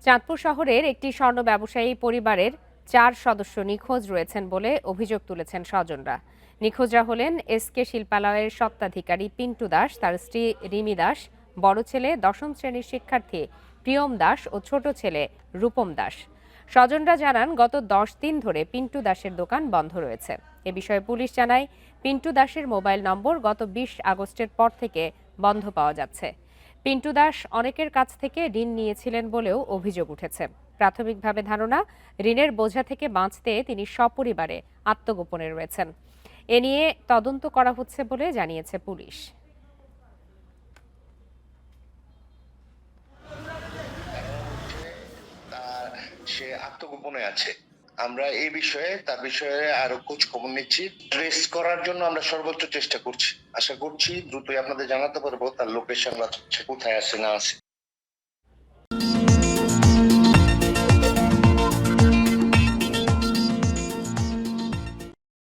চাঁদপুর শহরের একটি স্বর্ণ ব্যবসায়ী পরিবারের ৪ সদস্য নিখোঁজ রয়েছেন বলে অভিযোগ তুলেছেন স্বজনরা। নিখোঁজরা হলেন এসকে শিল্পালয়ের স্বত্বাধিকারী পিন্টু দাস, তার স্ত্রী রিমি দাস, বড় ছেলে দশম শ্রেণীর শিক্ষার্থী প্রিয়ম দাস ও ছোট ছেলে রূপম দাস। স্বজনরা জানান, গত ১০ দিন ধরে পিন্টু দাসের দোকান বন্ধ রয়েছে। এ বিষয়ে পুলিশ জানায়, পিন্টু দাসের মোবাইল নম্বর গত ২০ আগস্টের পর থেকে বন্ধ পাওয়া যাচ্ছে। পিন্টু দাস অনেকের কাছ থেকে ঋণ নিয়েছিলেন বলেও অভিযোগ উঠেছে। প্রাথমিকভাবে ধারণা, ঋণের বোঝা থেকে বাঁচতে তিনি সপরিবারে আত্মগোপনে রয়েছেন। এ নিয়ে তদন্ত করা হচ্ছে বলে জানিয়েছে পুলিশ। সে আত্মগোপনে আছে। আমরা এই বিষয়ে তার বিষয়ে আরো খোঁজ খবর নিচ্ছি, ট্রেস করার জন্য আমরা সর্বোচ্চ চেষ্টা করছি। আশা করছি দ্রুতই আপনাদের জানাতে পারবো তার লোকেশন বা কোথায় আছে না আছে।